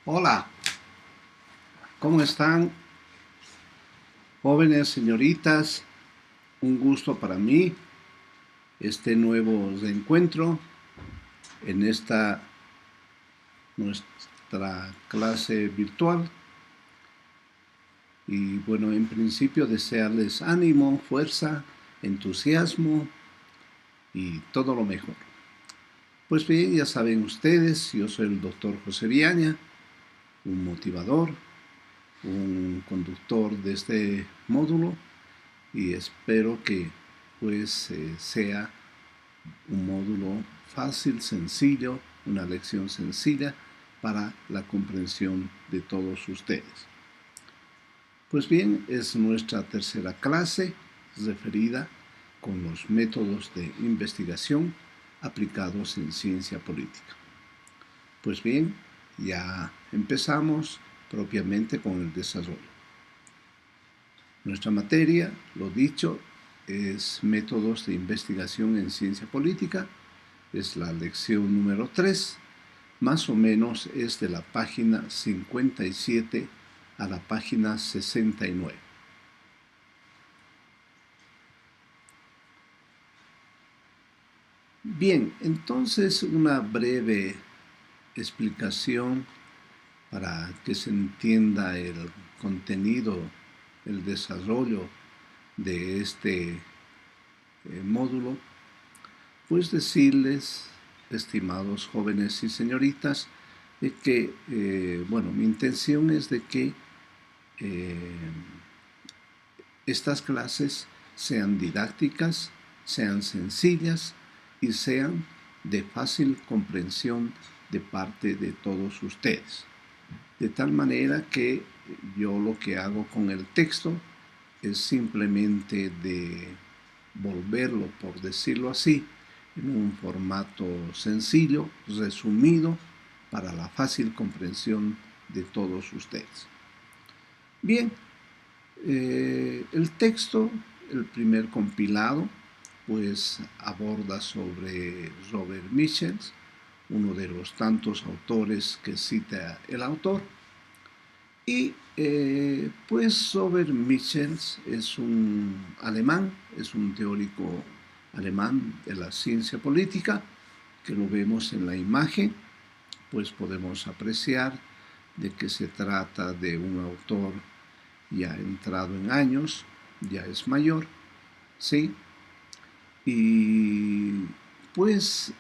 Hola, ¿cómo están, jóvenes señoritas? Un gusto para mí este nuevo reencuentro en esta nuestra clase virtual. Y bueno, en principio desearles ánimo, fuerza, entusiasmo y todo lo mejor. Pues bien, ya saben ustedes, yo soy el doctor José Viaña, un motivador, un conductor de este módulo y espero que pues sea un módulo fácil, sencillo, una lección sencilla para la comprensión de todos ustedes. Pues bien, es nuestra tercera clase referida con los métodos de investigación aplicados en ciencia política. Pues bien, ya empezamos propiamente con el desarrollo. Nuestra materia, lo dicho, es métodos de investigación en ciencia política. Es la lección número 3. Más o menos es de la página 57 a la página 69. Bien, entonces una breve explicación para que se entienda el contenido, el desarrollo de este módulo. Pues decirles, estimados jóvenes y señoritas, de que, bueno, mi intención es de que estas clases sean didácticas, sean sencillas y sean de fácil comprensión de parte de todos ustedes. De tal manera que yo lo que hago con el texto es simplemente de volverlo, por decirlo así, en un formato sencillo, resumido, para la fácil comprensión de todos ustedes. Bien, el texto, el primer compilado, pues aborda sobre Robert Michels, uno de los tantos autores que cita el autor. Y pues Robert Michels es un alemán, es un teórico alemán de la ciencia política, que lo vemos en la imagen, pues podemos apreciar de que se trata de un autor ya entrado en años, ya es mayor, ¿sí? Y pues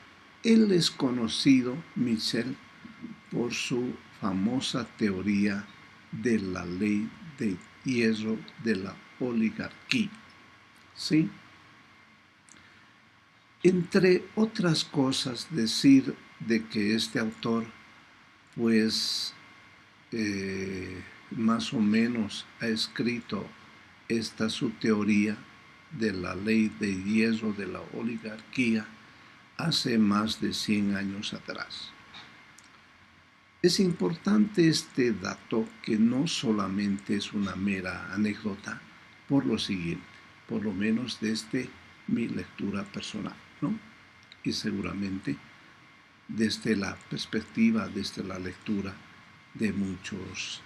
él es conocido, Michel, por su famosa teoría de la ley de hierro de la oligarquía, ¿sí? Entre otras cosas, decir de que este autor, pues, más o menos ha escrito esta su teoría de la ley de hierro de la oligarquía hace más de 100 años atrás. Es importante este dato, que no solamente es una mera anécdota, por lo siguiente, por lo menos desde mi lectura personal, ¿no? Y seguramente desde la perspectiva, desde la lectura de muchos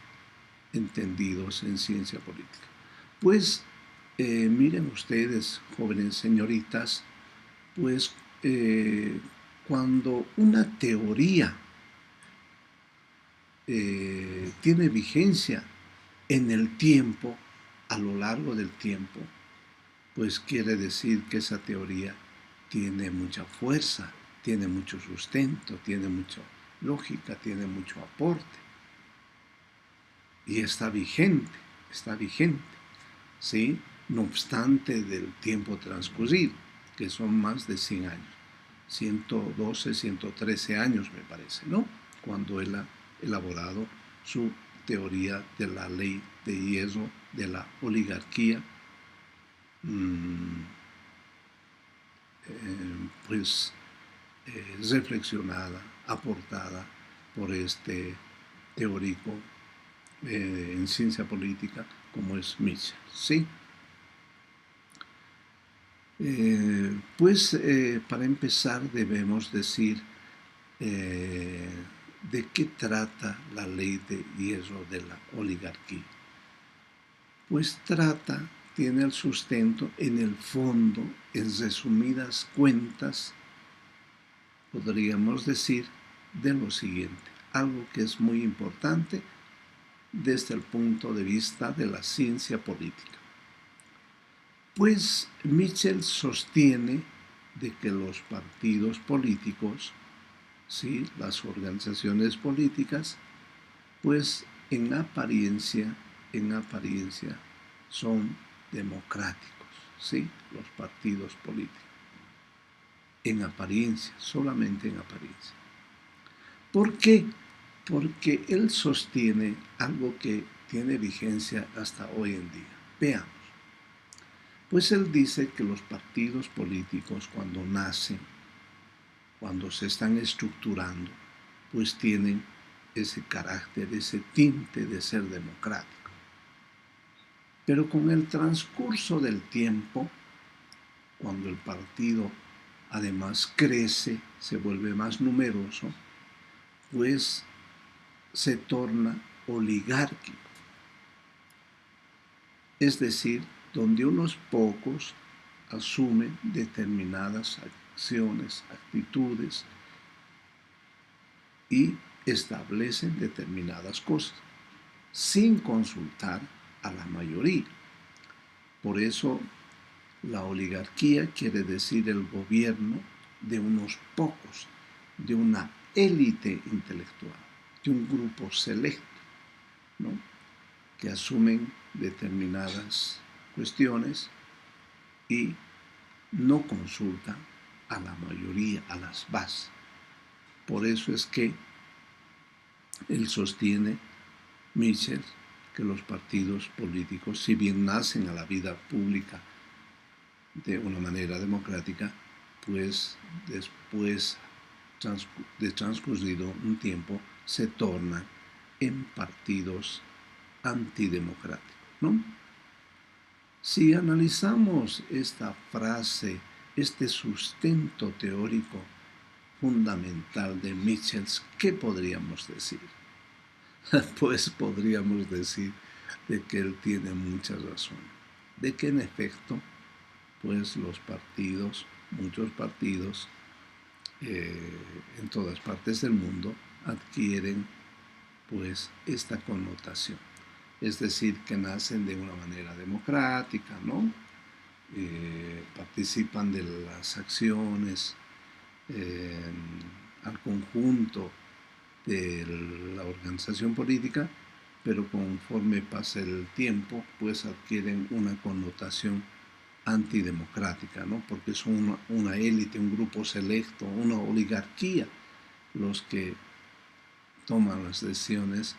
entendidos en ciencia política. Pues miren ustedes, jóvenes señoritas, pues cuando una teoría tiene vigencia en el tiempo, a lo largo del tiempo, pues quiere decir que esa teoría tiene mucha fuerza, tiene mucho sustento, tiene mucha lógica, tiene mucho aporte. Y está vigente, ¿sí? No obstante del tiempo transcurrido, que son más de 100 años. 112, 113 años me parece, ¿no? Cuando él ha elaborado su teoría de la ley de hierro de la oligarquía, pues reflexionada, aportada por este teórico en ciencia política como es Michel, ¿sí? Pues para empezar debemos decir ¿de qué trata la ley de hierro de la oligarquía? Pues tiene el sustento en el fondo, en resumidas cuentas, podríamos decir, de lo siguiente, algo que es muy importante desde el punto de vista de la ciencia política. Pues Michel sostiene de que los partidos políticos, ¿sí?, las organizaciones políticas, pues en apariencia son democráticos, ¿sí?, los partidos políticos. En apariencia, solamente en apariencia. ¿Por qué? Porque él sostiene algo que tiene vigencia hasta hoy en día. Veamos. Pues él dice que los partidos políticos cuando nacen, cuando se están estructurando, pues tienen ese carácter, ese tinte de ser democrático. Pero con el transcurso del tiempo, cuando el partido además crece, se vuelve más numeroso, pues se torna oligárquico. Es decir, donde unos pocos asumen determinadas acciones, actitudes y establecen determinadas cosas, sin consultar a la mayoría. Por eso la oligarquía quiere decir el gobierno de unos pocos, de una élite intelectual, de un grupo selecto, ¿no?, que asumen determinadas cuestiones y no consultan a la mayoría, a las bases. Por eso es que él sostiene, Michel, que los partidos políticos, si bien nacen a la vida pública de una manera democrática, pues después de transcurrido un tiempo se tornan en partidos antidemocráticos, ¿no? Si analizamos esta frase, este sustento teórico fundamental de Michel, ¿qué podríamos decir? Pues podríamos decir de que él tiene mucha razón, de que en efecto, pues los partidos, muchos partidos en todas partes del mundo adquieren pues esta connotación, es decir, que nacen de una manera democrática, ¿no? Participan de las acciones al conjunto de la organización política, pero conforme pasa el tiempo, pues adquieren una connotación antidemocrática, ¿no? Porque son una élite, un grupo selecto, una oligarquía, los que toman las decisiones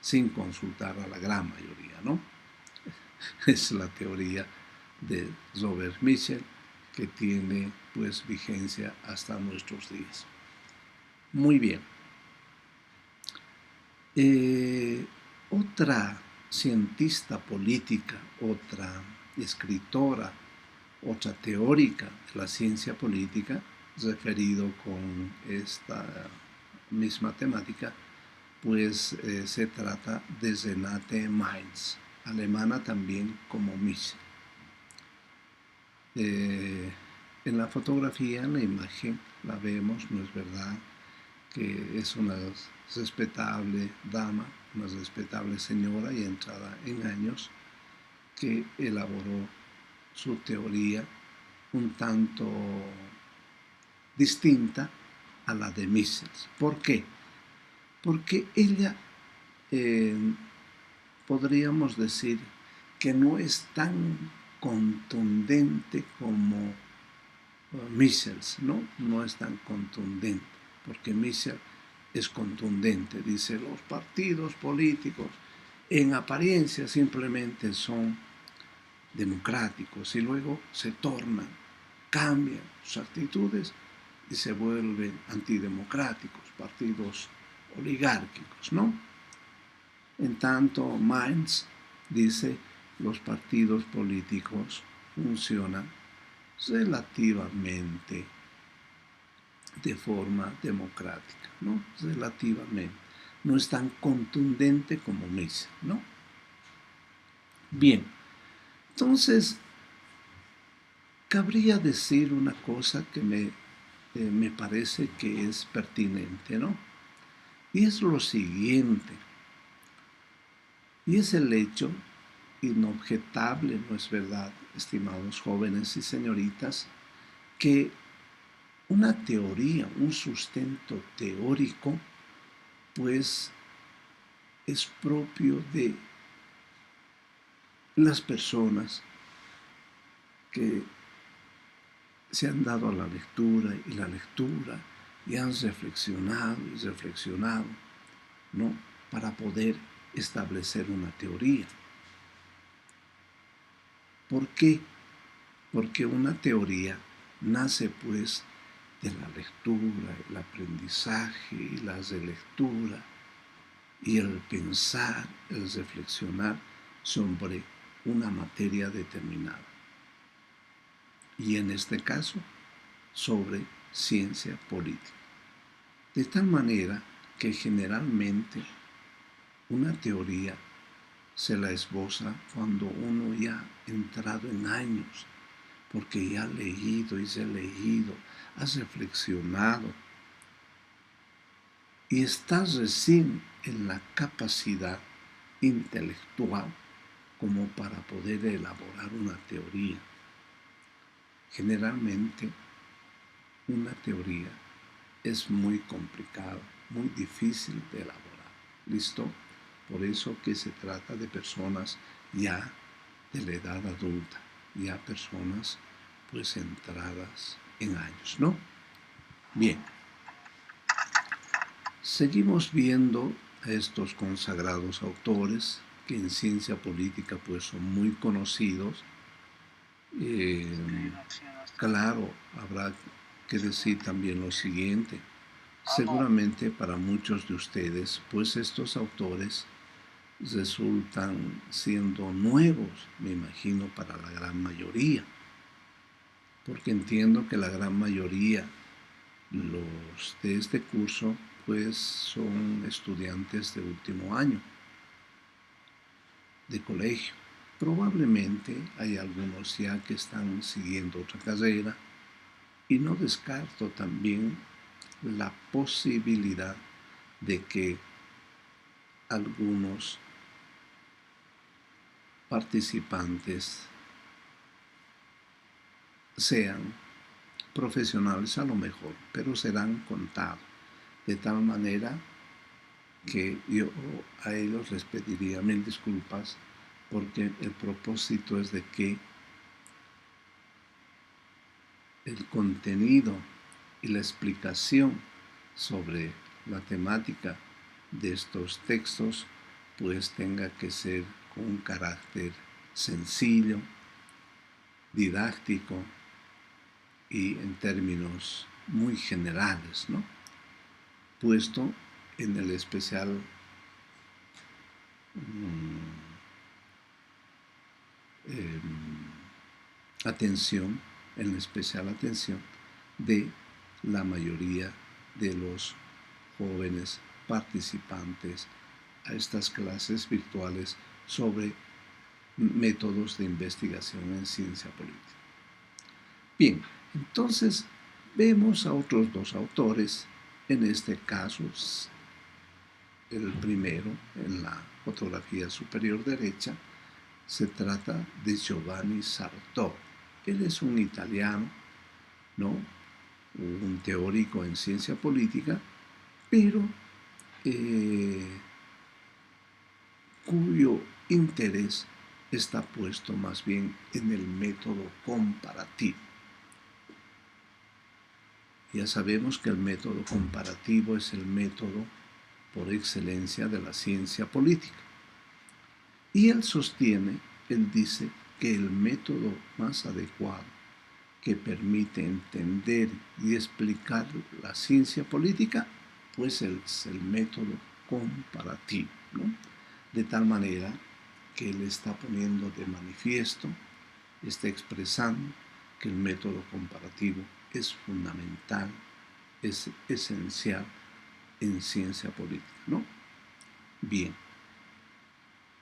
sin consultar a la gran mayoría, ¿no? Es la teoría de Robert Michel, que tiene pues vigencia hasta nuestros días. Muy bien. Otra cientista política, otra escritora, otra teórica de la ciencia política, referido con esta misma temática, pues se trata de Renate Mainz, alemana también como Michel. En la fotografía, en la imagen, la vemos, ¿no es verdad?, que es una respetable dama, una respetable señora y entrada en años, que elaboró su teoría un tanto distinta a la de Michel. ¿Por qué? Porque ella, podríamos decir, que no es tan contundente como Michel, ¿no? No es tan contundente, porque Michel es contundente, dice, los partidos políticos en apariencia simplemente son democráticos y luego se tornan, cambian sus actitudes y se vuelven antidemocráticos, partidos oligárquicos, ¿no? En tanto, Mainz dice, los partidos políticos funcionan relativamente de forma democrática, ¿no? Relativamente. No es tan contundente como Mises, ¿no? Bien, entonces cabría decir una cosa que me parece que es pertinente, ¿no? Y es lo siguiente, y es el hecho inobjetable, ¿no es verdad, estimados jóvenes y señoritas, que una teoría, un sustento teórico, pues es propio de las personas que se han dado a la lectura y han reflexionado y reflexionado, ¿no? Para poder establecer una teoría. ¿Por qué? Porque una teoría nace pues de la lectura, el aprendizaje y la relectura y el pensar, el reflexionar sobre una materia determinada. Y en este caso, sobre ciencia política. De tal manera que generalmente una teoría se la esboza cuando uno ya ha entrado en años, porque ya ha leído y se ha leído, has reflexionado y estás recién en la capacidad intelectual como para poder elaborar una teoría. Generalmente una teoría es muy complicado, muy difícil de elaborar. ¿Listo? Por eso que se trata de personas ya de la edad adulta, ya personas pues entradas en años, ¿no? Bien, seguimos viendo a estos consagrados autores que en ciencia política pues son muy conocidos. Claro, habrá que decir también lo siguiente. Seguramente para muchos de ustedes, pues estos autores resultan siendo nuevos, me imagino, para la gran mayoría, porque entiendo que la gran mayoría, los de este curso, pues son estudiantes de último año de colegio. Probablemente hay algunos ya que están siguiendo otra carrera y no descarto también la posibilidad de que algunos participantes sean profesionales a lo mejor, pero serán contados, de tal manera que yo a ellos les pediría mil disculpas porque el propósito es de que el contenido y la explicación sobre la temática de estos textos pues tenga que ser con un carácter sencillo, didáctico y en términos muy generales, ¿no? Puesto en el especial atención, en especial atención de la mayoría de los jóvenes participantes a estas clases virtuales sobre métodos de investigación en ciencia política. Bien, entonces vemos a otros dos autores, en este caso el primero en la fotografía superior derecha, se trata de Giovanni Sartor. Él es un italiano, ¿no? Un teórico en ciencia política, pero cuyo interés está puesto más bien en el método comparativo. Ya sabemos que el método comparativo es el método por excelencia de la ciencia política. Y él sostiene, él dice, que el método más adecuado que permite entender y explicar la ciencia política, pues es el método comparativo, ¿no? De tal manera que él está poniendo de manifiesto, está expresando que el método comparativo es fundamental es esencial en ciencia política, ¿no? Bien.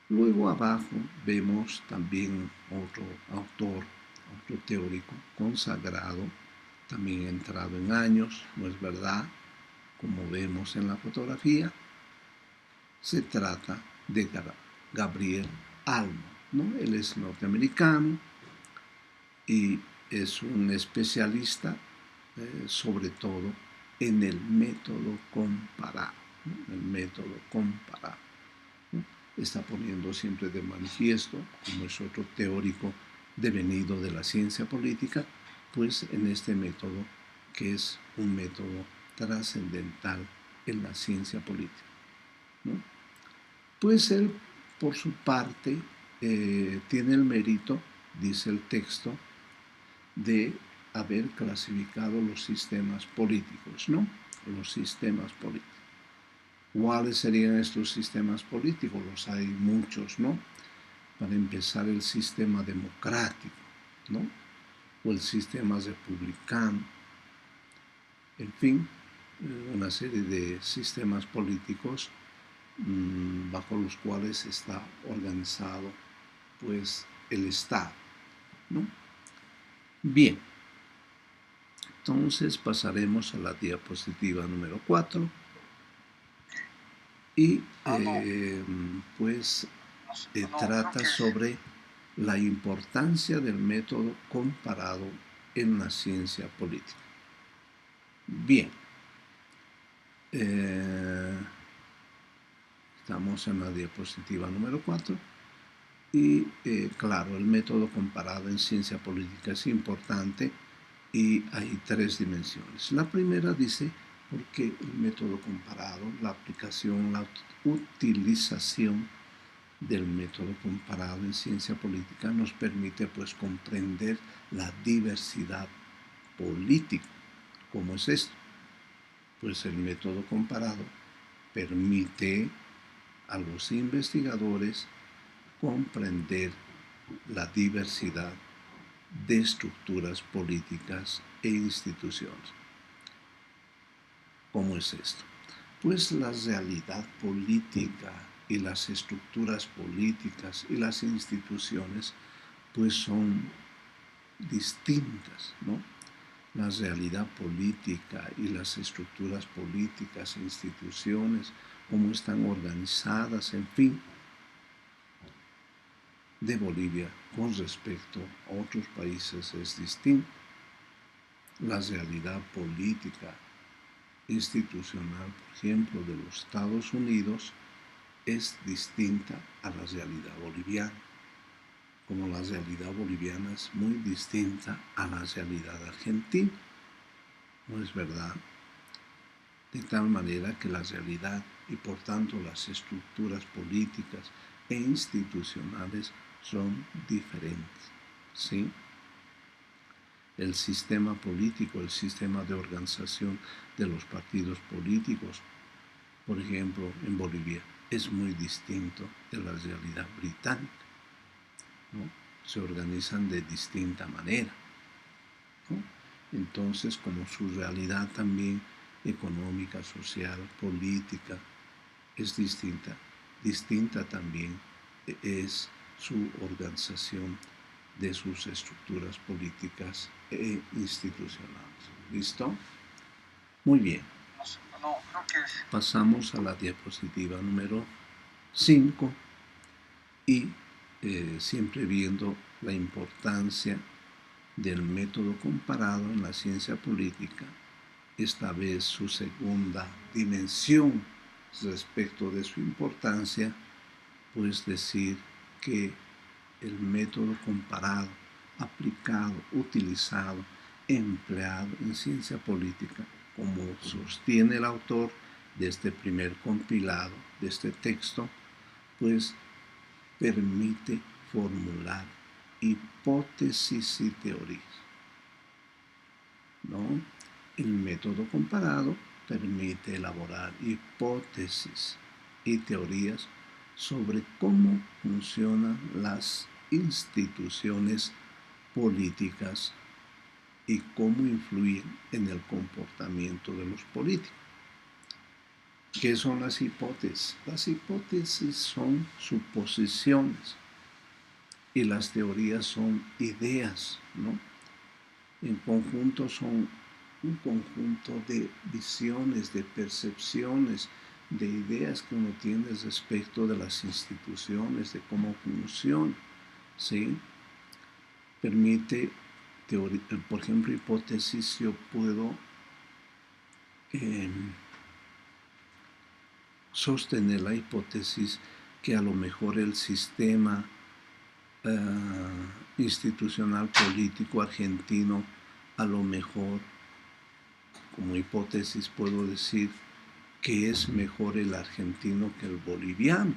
Luego abajo vemos también otro autor, otro teórico consagrado, también entrado en años, ¿no es verdad? Como vemos en la fotografía, se trata de Gabriel Almo, ¿no? Él es norteamericano y es un especialista sobre todo en el método comparado, ¿no? El método comparado, ¿no? Está poniendo siempre de manifiesto, como es otro teórico devenido de la ciencia política, pues en este método que es un método trascendental en la ciencia política, ¿no? Pues él, por su parte, tiene el mérito, dice el texto, de haber clasificado los sistemas políticos, ¿no? Los sistemas políticos. ¿Cuáles serían estos sistemas políticos? Los hay muchos, ¿no? Para empezar, el sistema democrático, ¿no? O el sistema republicano. En fin, una serie de sistemas políticos bajo los cuales está organizado, pues, el Estado, ¿no? Bien, entonces pasaremos a la diapositiva número 4 y pues trata sobre la importancia del método comparado en la ciencia política. Bien, estamos en la diapositiva número 4 y claro, el método comparado en ciencia política es importante y hay tres dimensiones. La primera dice porque el método comparado, la aplicación, la utilización del método comparado en ciencia política nos permite pues comprender la diversidad política. ¿Cómo es esto? Pues el método comparado permite a los investigadores comprender la diversidad de estructuras políticas e instituciones. ¿Cómo es esto? Pues la realidad política y las estructuras políticas y las instituciones pues son distintas, ¿no? La realidad política y las estructuras políticas e instituciones, cómo están organizadas, en fin, de Bolivia con respecto a otros países es distinta. La realidad política institucional, por ejemplo, de los Estados Unidos es distinta a la realidad boliviana, como la realidad boliviana es muy distinta a la realidad argentina, ¿no es verdad? De tal manera que la realidad y por tanto las estructuras políticas e institucionales son diferentes, ¿sí? El sistema político, el sistema de organización de los partidos políticos, por ejemplo, en Bolivia, es muy distinto de la realidad británica, ¿no? Se organizan de distinta manera, ¿no? Entonces, como su realidad también económica, social, política es distinta, distinta también es su organización de sus estructuras políticas e institucionales. ¿Listo? Muy bien. Pasamos a la diapositiva número 5 y siempre viendo la importancia del método comparado en la ciencia política, esta vez su segunda dimensión respecto de su importancia, pues decir que el método comparado, aplicado, utilizado, empleado en ciencia política, como sostiene el autor de este primer compilado, de este texto, pues permite formular hipótesis y teorías, ¿no? El método comparado permite elaborar hipótesis y teorías sobre cómo funcionan las instituciones políticas y cómo influyen en el comportamiento de los políticos. ¿Qué son las hipótesis? Las hipótesis son suposiciones y las teorías son ideas, ¿no? En conjunto son un conjunto de visiones, de percepciones, de ideas que uno tiene respecto de las instituciones, de cómo funcionan, ¿sí? Permite, por ejemplo, hipótesis, yo puedo sostener la hipótesis que a lo mejor el sistema institucional político argentino, a lo mejor, como hipótesis puedo decir que es mejor el argentino que el boliviano.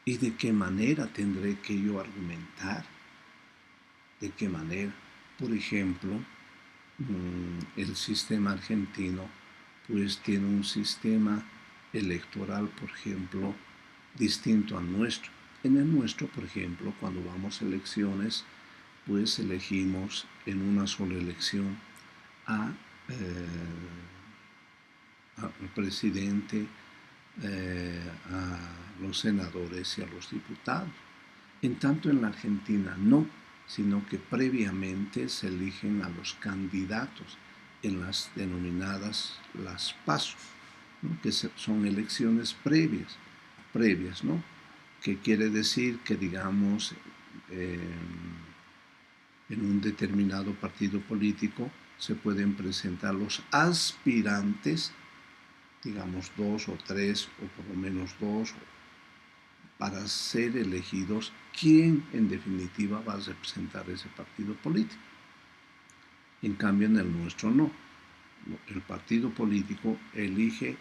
¿Y de qué manera tendré que yo argumentar? ¿De qué manera? Por ejemplo, el sistema argentino pues tiene un sistema electoral, por ejemplo, distinto al nuestro. En el nuestro, por ejemplo, cuando vamos a elecciones, pues elegimos en una sola elección al presidente, a los senadores y a los diputados. En tanto en la Argentina no, sino que previamente se eligen a los candidatos en las denominadas las PASO, ¿no? Que son elecciones previas, ¿no? Que quiere decir que, digamos, en un determinado partido político se pueden presentar los aspirantes, digamos 2 o 3 o por lo menos 2, para ser elegidos quién en definitiva va a representar ese partido político. En cambio en el nuestro no. El partido político elige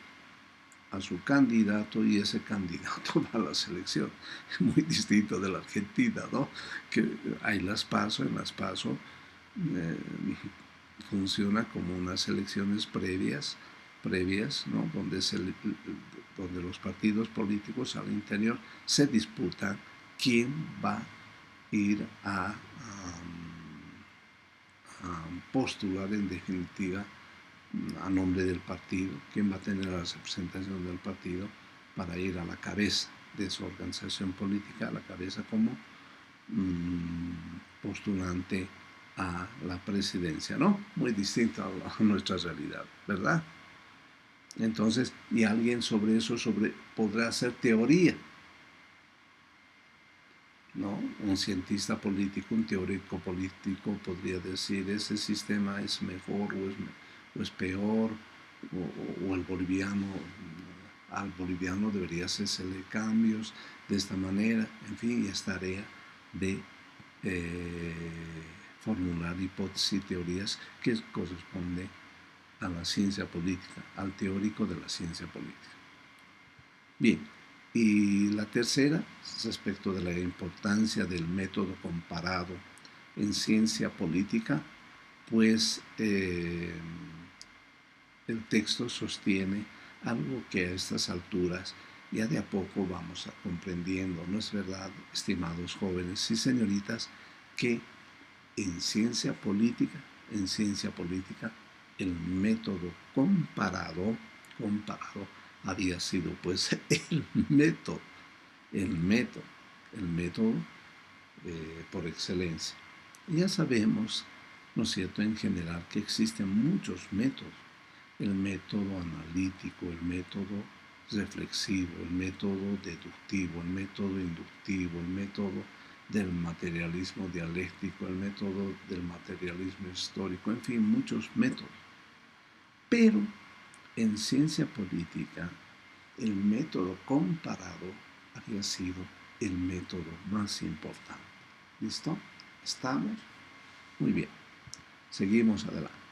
a su candidato y ese candidato va a la selección. Es muy distinto de la Argentina, ¿no? Que hay las PASO, en las PASO funciona como unas elecciones previas, ¿no? Donde los partidos políticos al interior se disputan quién va a ir a postular en definitiva a nombre del partido, quién va a tener la representación del partido para ir a la cabeza de su organización política, a la cabeza como postulante a la presidencia, ¿no? Muy distinto a nuestra realidad, ¿verdad? Entonces, y alguien sobre eso podrá hacer teoría, ¿no? Un cientista político, un teórico político podría decir ese sistema es mejor o es peor, o el boliviano, al boliviano debería hacerle cambios de esta manera, en fin, y es tarea de formular hipótesis y teorías que corresponden a la ciencia política, al teórico de la ciencia política. Bien, y la tercera, respecto de la importancia del método comparado en ciencia política, pues el texto sostiene algo que a estas alturas ya de a poco vamos comprendiendo, ¿no es verdad, estimados jóvenes y señoritas, que en ciencia política, el método comparado había sido pues el método por excelencia. Y ya sabemos, ¿no es cierto?, en general que existen muchos métodos. El método analítico, el método reflexivo, el método deductivo, el método inductivo, el método del materialismo dialéctico, el método del materialismo histórico, en fin, muchos métodos. Pero en ciencia política, el método comparado había sido el método más importante. ¿Listo? ¿Estamos? Muy bien. Seguimos adelante.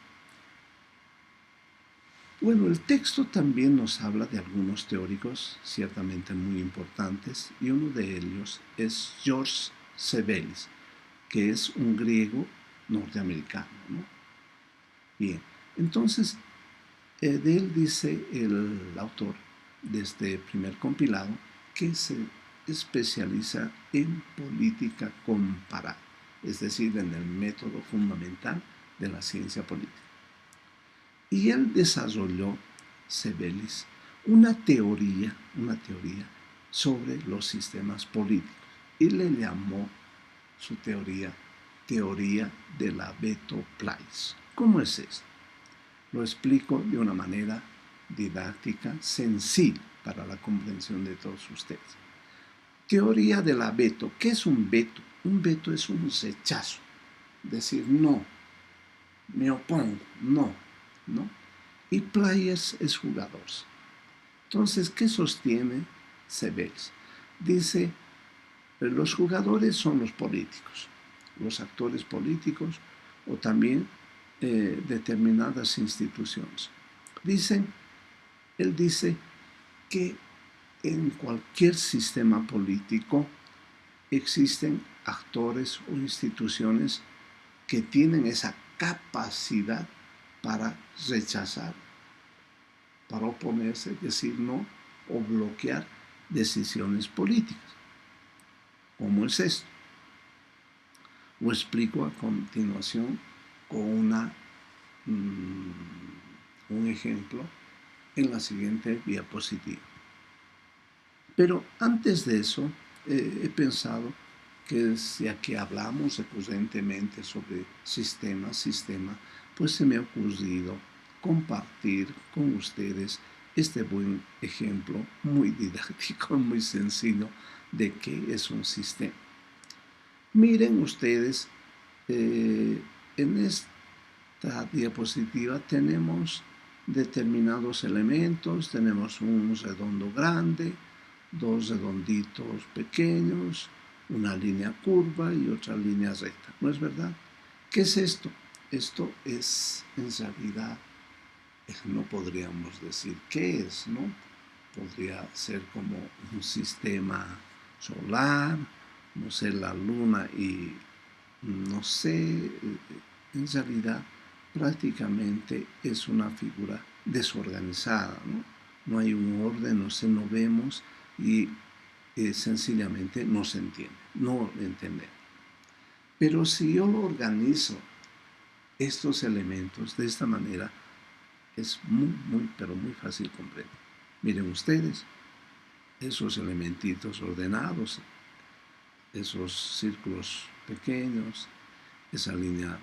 Bueno, el texto también nos habla de algunos teóricos ciertamente muy importantes y uno de ellos es George Sibelius, que es un griego norteamericano, ¿no? Bien, entonces de él dice el autor de este primer compilado que se especializa en política comparada. es decir, en el método fundamental de la ciencia política. Y él desarrolló, Sibelius, una teoría sobre los sistemas políticos y le llamó su teoría de la Beto Place. ¿Cómo es esto? Lo explico de una manera didáctica, sencilla para la comprensión de todos ustedes. Teoría de la veto. ¿Qué es un veto? Un veto es un rechazo. Decir no, me opongo, no, ¿no? Y players es jugadores. Entonces, ¿qué sostiene Sibelius? Dice, los jugadores son los políticos, los actores políticos o también determinadas instituciones. Él dice que en cualquier sistema político existen actores o instituciones que tienen esa capacidad para rechazar, para oponerse, decir no o bloquear decisiones políticas. ¿Cómo es esto? Lo explico a continuación con un ejemplo en la siguiente diapositiva. Pero antes de eso, he pensado que ya que hablamos recurrentemente sobre sistema, pues se me ha ocurrido compartir con ustedes este buen ejemplo, muy didáctico, muy sencillo, de qué es un sistema. Miren ustedes, en esta diapositiva tenemos determinados elementos, tenemos un redondo grande, dos redonditos pequeños, una línea curva y otra línea recta, ¿no es verdad? ¿Qué es esto? Esto es, en realidad, no podríamos decir qué es, ¿no? Podría ser como un sistema solar, no sé, la luna y, no sé, en realidad prácticamente es una figura desorganizada, ¿no? No hay un orden, no vemos y sencillamente no se entiende, no lo entendemos. Pero si yo lo organizo, estos elementos de esta manera, es pero muy fácil comprender. Miren ustedes, esos elementitos ordenados, esos círculos pequeños, esa línea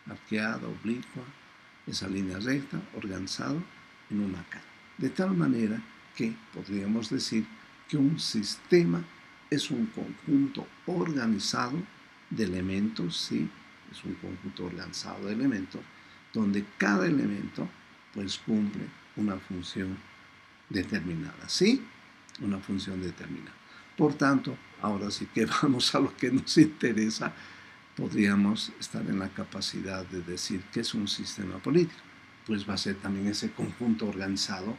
arqueada, oblicua, esa línea recta, organizado en una cara. De tal manera que podríamos decir que un sistema es un conjunto organizado de elementos, ¿sí? Es un conjunto organizado de elementos, donde cada elemento pues cumple una función determinada, ¿sí? Una función determinada. Por tanto, ahora sí que vamos a lo que nos interesa, podríamos estar en la capacidad de decir que es un sistema político. Pues va a ser también ese conjunto organizado,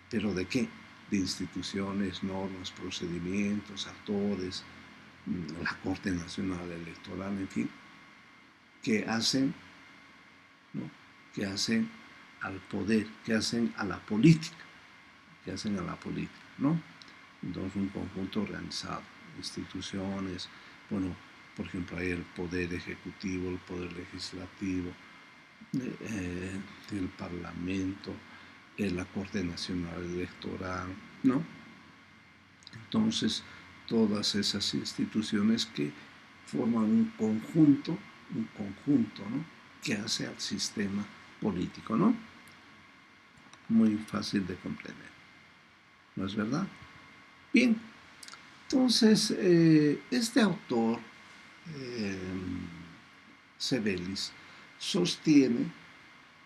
pero ¿de qué? De instituciones, normas, procedimientos, actores, la Corte Nacional Electoral, en fin, que hacen, ¿no? Que hacen al poder, que hacen a la política, ¿no? Entonces un conjunto organizado, instituciones, bueno, por ejemplo, hay el poder ejecutivo, el poder legislativo, el parlamento, la Corte Nacional Electoral, ¿no? Entonces, todas esas instituciones que forman un conjunto, ¿no? Que hace al sistema político, ¿no? Muy fácil de comprender, ¿no es verdad? Bien, entonces, este autor, Sibelius, sostiene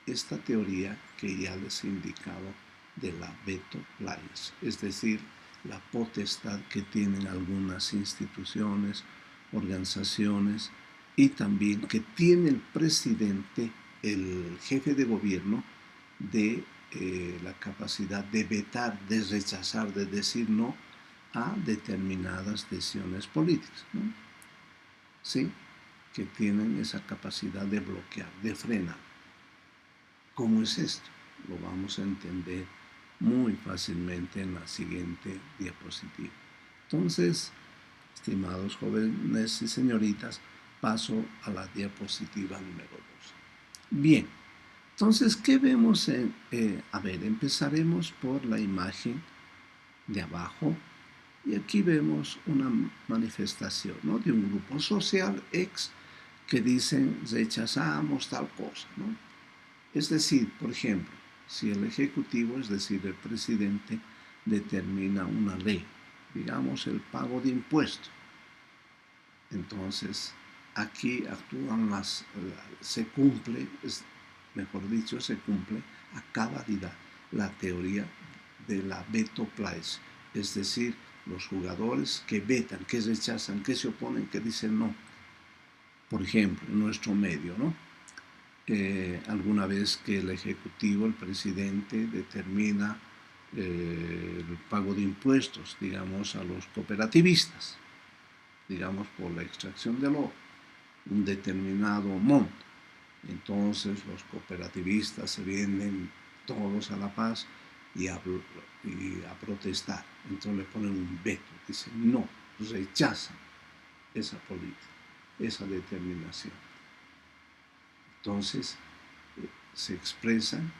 esta teoría que ya les he indicado de la veto players, es decir, la potestad que tienen algunas instituciones, organizaciones y también que tiene el presidente, el jefe de gobierno, de la capacidad de vetar, de rechazar, de decir no a determinadas decisiones políticas, ¿no? Sí, que tienen esa capacidad de bloquear, de frenar. ¿Cómo es esto? Lo vamos a entender muy fácilmente en la siguiente diapositiva. Entonces, estimados jóvenes y señoritas, Paso a la diapositiva número 2. Bien, entonces, ¿qué vemos? Empezaremos por la imagen de abajo. Y aquí vemos una manifestación, ¿no?, de un grupo social X que dicen rechazamos tal cosa, ¿no? Es decir, por ejemplo, si el Ejecutivo, es decir, el presidente, determina una ley, digamos el pago de impuestos, entonces aquí actúan se cumple, mejor dicho, se cumple a cabalidad la teoría de la veto place, es decir, los jugadores que vetan, que rechazan, que se oponen, que dicen no. Por ejemplo, en nuestro medio, ¿no? Alguna vez que el Ejecutivo, el presidente, determina el pago de impuestos, digamos, a los cooperativistas, digamos, por la extracción del oro, un determinado monto. Entonces los cooperativistas se vienen todos a La Paz y a protestar. Entonces le ponen un veto, dicen no, rechazan esa política, esa determinación. Entonces se expresan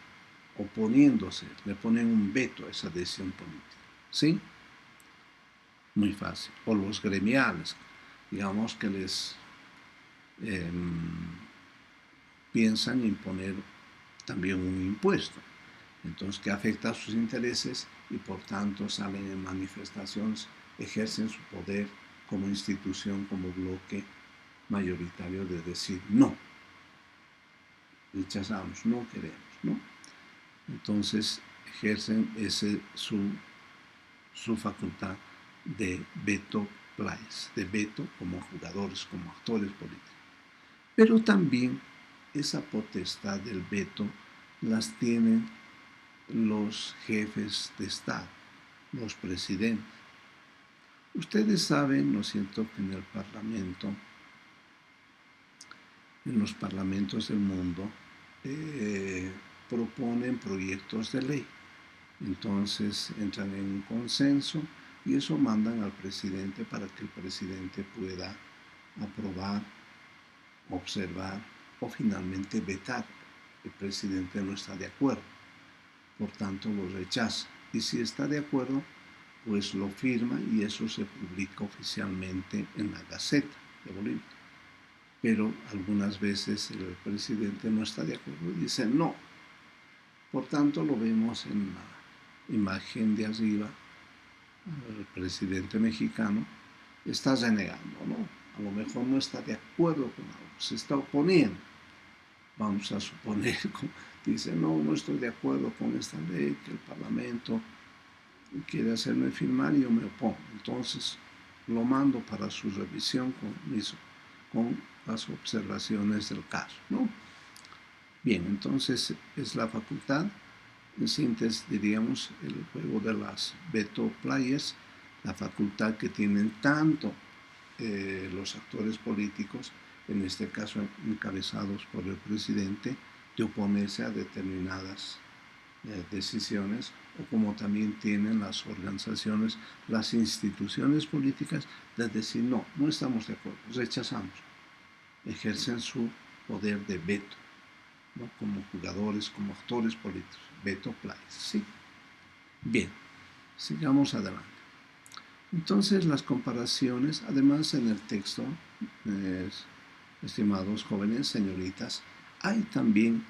oponiéndose, le ponen un veto a esa decisión política. ¿Sí? Muy fácil. O los gremiales, digamos que les piensan imponer también un impuesto, entonces que afecta a sus intereses y por tanto salen en manifestaciones, ejercen su poder como institución, como bloque mayoritario de decir no, rechazamos, no queremos, ¿no? Entonces ejercen su facultad de veto place, de veto como jugadores, como actores políticos. Pero también esa potestad del veto las tienen los jefes de Estado, los presidentes. Ustedes saben, ¿no es cierto?, que en los parlamentos del mundo, proponen proyectos de ley. Entonces entran en un consenso y eso mandan al presidente para que el presidente pueda aprobar, observar o finalmente vetar. El presidente no está de acuerdo, por tanto lo rechaza. Y si está de acuerdo, pues lo firma y eso se publica oficialmente en la Gaceta de Bolivia. Pero algunas veces el presidente no está de acuerdo y dice no. Por tanto, lo vemos en la imagen de arriba. El presidente mexicano está renegando, ¿no? A lo mejor no está de acuerdo con algo, se está oponiendo. Vamos a suponer, dice, no estoy de acuerdo con esta ley, que el Parlamento quiere hacerme firmar y yo me opongo. Entonces lo mando para su revisión con las observaciones del caso, ¿no? Bien, entonces es la facultad, en síntesis diríamos, el juego de las veto players, la facultad que tienen tanto los actores políticos, en este caso encabezados por el presidente, de oponerse a determinadas decisiones, o como también tienen las organizaciones, las instituciones políticas, de decir no estamos de acuerdo, rechazamos, ejercen su poder de veto, ¿no?, como jugadores, como actores políticos, veto players, ¿sí? Bien, sigamos adelante. Entonces las comparaciones, además en el texto, estimados jóvenes, señoritas, hay también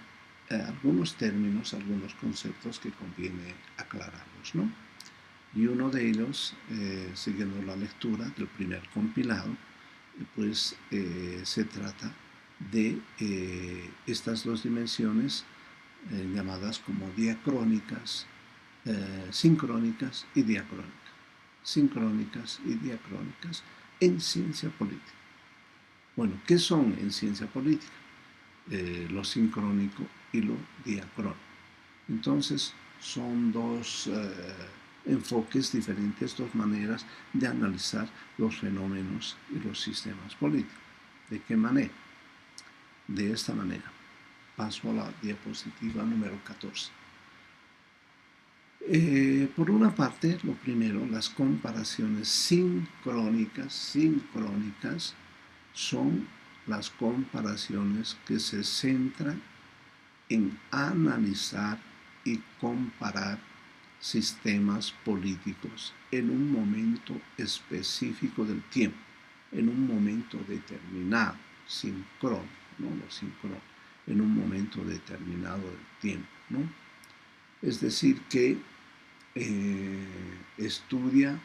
algunos términos, algunos conceptos que conviene aclararlos, ¿no? Y uno de ellos, siguiendo la lectura del primer compilado, pues se trata de estas dos dimensiones llamadas como diacrónicas, sincrónicas y diacrónicas. Sincrónicas y diacrónicas en ciencia política. Bueno, ¿qué son en ciencia política? Lo sincrónico y lo diacrónico. Entonces, son dos enfoques diferentes, dos maneras de analizar los fenómenos y los sistemas políticos. ¿De qué manera? De esta manera. Paso a la diapositiva número 14. Por una parte, lo primero, las comparaciones sincrónicas son las comparaciones que se centran en analizar y comparar sistemas políticos en un momento específico del tiempo, en un momento determinado, sincrónico, ¿no? Lo sincrónico, en un momento determinado del tiempo, ¿no? Es decir, que estudia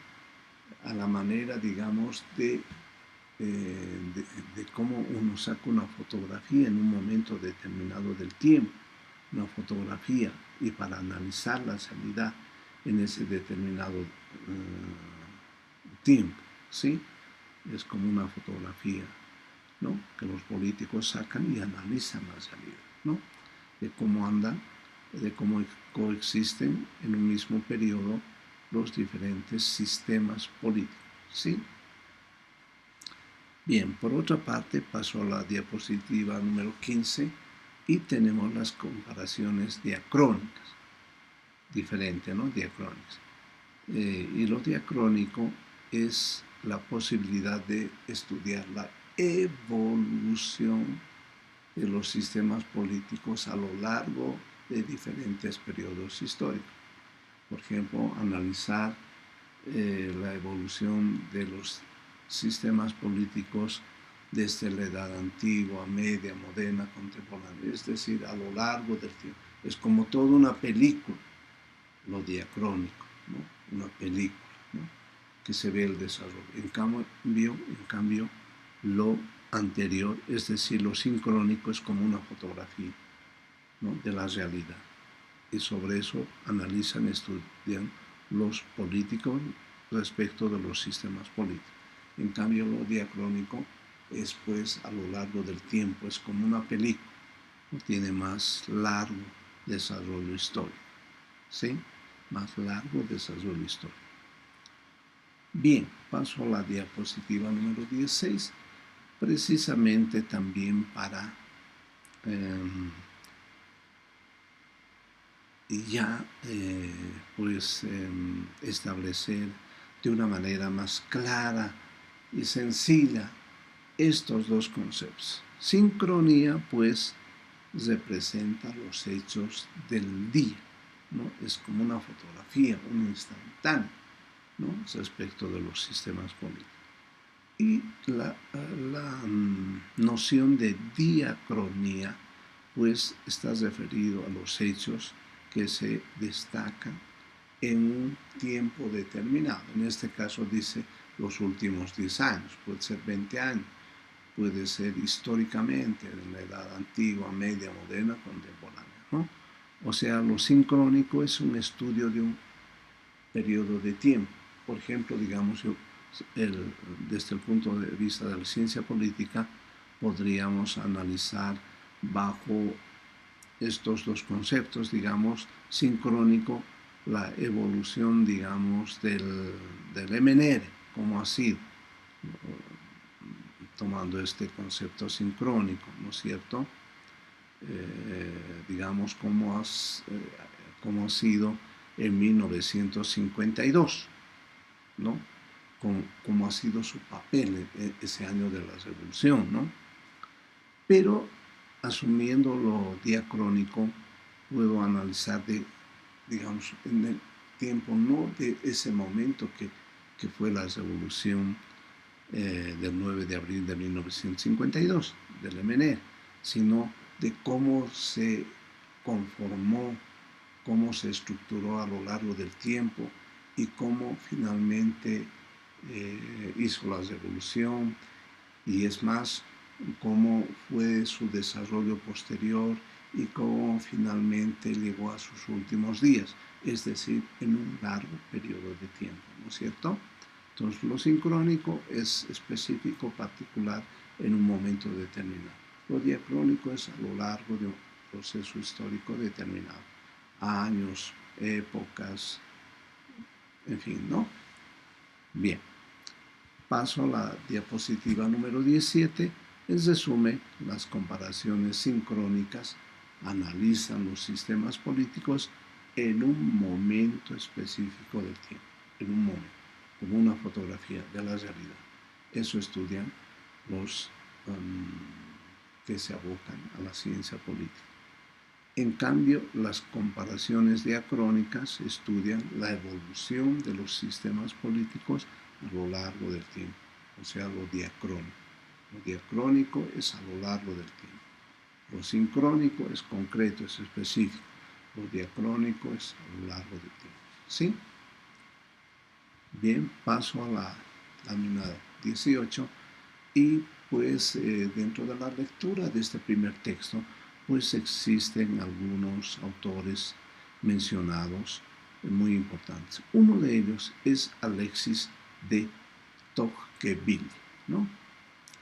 a la manera, digamos, de cómo uno saca una fotografía en un momento determinado del tiempo, una fotografía, y para analizar la salida en ese determinado tiempo, ¿sí? Es como una fotografía, ¿no? Que los políticos sacan y analizan la salida, ¿no? De cómo andan, de cómo coexisten en un mismo periodo los diferentes sistemas políticos, ¿sí? Bien, por otra parte, paso a la diapositiva número 15 y tenemos las comparaciones diacrónicas, diferente, ¿no? Diacrónicas. Y lo diacrónico es la posibilidad de estudiar la evolución de los sistemas políticos a lo largo de diferentes periodos históricos. Por ejemplo, analizar la evolución de los sistemas políticos desde la edad antigua, media, moderna, contemporánea, es decir, a lo largo del tiempo. Es como toda una película, lo diacrónico, ¿no? Una película, ¿no? Que se ve el desarrollo. En cambio, lo anterior, es decir, lo sincrónico, es como una fotografía, ¿no? De la realidad. Y sobre eso analizan, estudian los políticos respecto de los sistemas políticos. En cambio, lo diacrónico es, pues, a lo largo del tiempo, es como una película, ¿no? Tiene más largo desarrollo histórico, ¿sí? Más largo desarrollo histórico. Bien, paso a la diapositiva número 16, precisamente también para establecer de una manera más clara y sencilla estos dos conceptos. Sincronía, pues, representa los hechos del día, ¿no? Es como una fotografía, un instantáneo, ¿no? Respecto de los sistemas políticos. Y la noción de diacronía, pues, está referido a los hechos que se destacan en un tiempo determinado. En este caso dice los últimos 10 años, puede ser 20 años, puede ser históricamente, en la edad antigua, media, moderna, contemporánea, ¿no? O sea, lo sincrónico es un estudio de un periodo de tiempo. Por ejemplo, digamos, desde el punto de vista de la ciencia política, podríamos analizar bajo estos dos conceptos, digamos, sincrónico, la evolución, digamos, del MNR, como ha sido, tomando este concepto sincrónico, ¿no es cierto? Digamos, cómo ha sido en 1952, ¿no? Cómo ha sido su papel ese año de la revolución, ¿no? Pero, asumiendo lo diacrónico, puedo analizar digamos, en el tiempo, no de ese momento que fue la revolución del 9 de abril de 1952, del MNR, sino de cómo se conformó, cómo se estructuró a lo largo del tiempo y cómo finalmente hizo la revolución, y es más, cómo fue su desarrollo posterior y cómo finalmente llegó a sus últimos días, es decir, en un largo periodo de tiempo, ¿no es cierto? Entonces, lo sincrónico es específico, particular, en un momento determinado. Lo diacrónico es a lo largo de un proceso histórico determinado, años, épocas, en fin, ¿no? Bien, paso a la diapositiva número 17. En resumen, las comparaciones sincrónicas analizan los sistemas políticos en un momento específico del tiempo, en un momento, como una fotografía de la realidad. Eso estudian los que se abocan a la ciencia política. En cambio, las comparaciones diacrónicas estudian la evolución de los sistemas políticos a lo largo del tiempo, o sea, lo diacrónico. Lo diacrónico es a lo largo del tiempo. Lo sincrónico es concreto, es específico. Lo diacrónico es a lo largo del tiempo. ¿Sí? Bien, paso a la lámina 18 y pues dentro de la lectura de este primer texto pues existen algunos autores mencionados muy importantes. Uno de ellos es Alexis de Tocqueville, ¿no?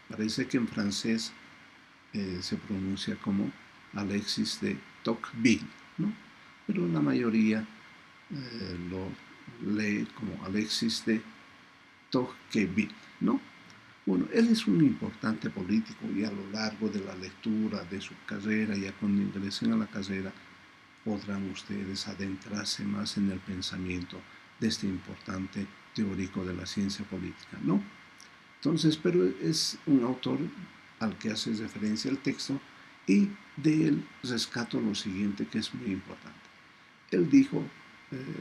Parece que en francés se pronuncia como Alexis de Tocqueville, ¿no? Pero la mayoría lo lee como Alexis de Tocqueville, ¿no? Bueno, él es un importante político y a lo largo de la lectura de su carrera, ya cuando ingresen a la carrera, podrán ustedes adentrarse más en el pensamiento de este importante teórico de la ciencia política, ¿no? Entonces, pero es un autor al que hace referencia el texto y de él rescato lo siguiente que es muy importante. Él dijo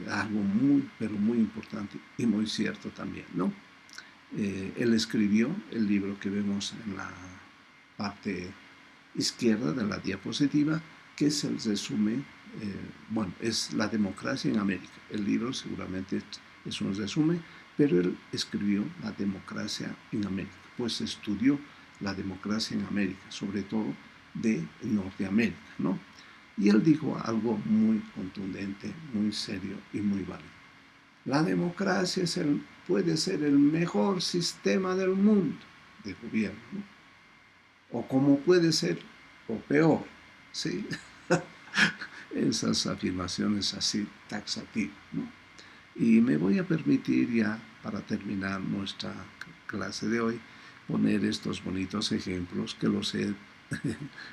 algo muy, pero muy importante y muy cierto también, ¿no? Él escribió el libro que vemos en la parte izquierda de la diapositiva, que es el resumen, bueno, es La democracia en América. El libro seguramente es un resumen, pero él escribió La democracia en América, pues estudió la democracia en América, sobre todo de Norteamérica, ¿no? Y él dijo algo muy contundente, muy serio y muy válido. La democracia puede ser el mejor sistema del mundo de gobierno, ¿no? O como puede ser, o peor, ¿sí? Esas afirmaciones así taxativas, ¿no? Y me voy a permitir ya, para terminar nuestra clase de hoy, poner estos bonitos ejemplos que los he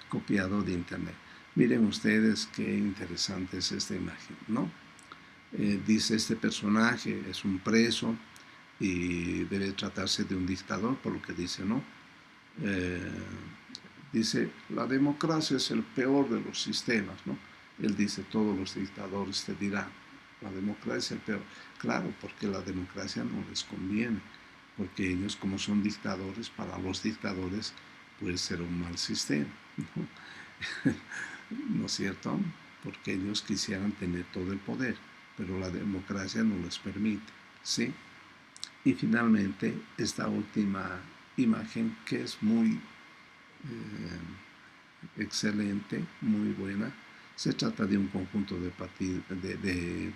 copiado de internet. Miren ustedes qué interesante es esta imagen, ¿no? Dice este personaje, es un preso y debe tratarse de un dictador, por lo que dice, ¿no? Dice, la democracia es el peor de los sistemas, ¿no? Él dice, todos los dictadores te dirán, la democracia es el peor. Claro, porque la democracia no les conviene, porque ellos como son dictadores, para los dictadores puede ser un mal sistema, ¿no? ¿No es cierto? Porque ellos quisieran tener todo el poder, pero la democracia no les permite, ¿sí? Y finalmente, esta última imagen que es muy excelente, muy buena. Se trata de un conjunto de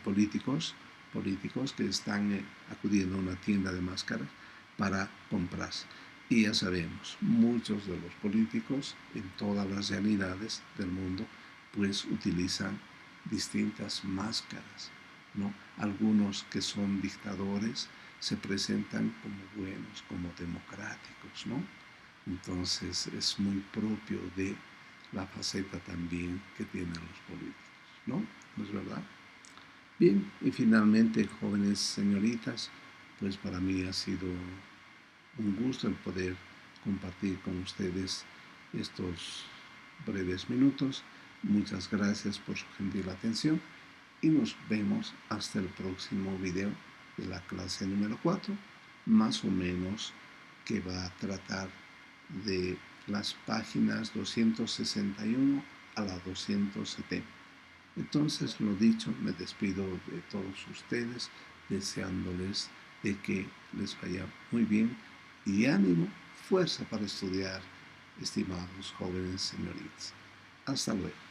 políticos que están acudiendo a una tienda de máscaras para comprarse. Y ya sabemos, muchos de los políticos en todas las realidades del mundo pues utilizan distintas máscaras, ¿no? Algunos que son dictadores se presentan como buenos, como democráticos, ¿no? Entonces es muy propio de la faceta también que tienen los políticos, ¿no? ¿No es verdad? Bien, y finalmente, jóvenes señoritas, pues para mí ha sido un gusto el poder compartir con ustedes estos breves minutos. Muchas gracias por su gentil atención y nos vemos hasta el próximo video de la clase número 4, más o menos que va a tratar de las páginas 261 a la 270. Entonces, lo dicho, me despido de todos ustedes, deseándoles de que les vaya muy bien y ánimo, fuerza para estudiar, estimados jóvenes señoritas. Hasta luego.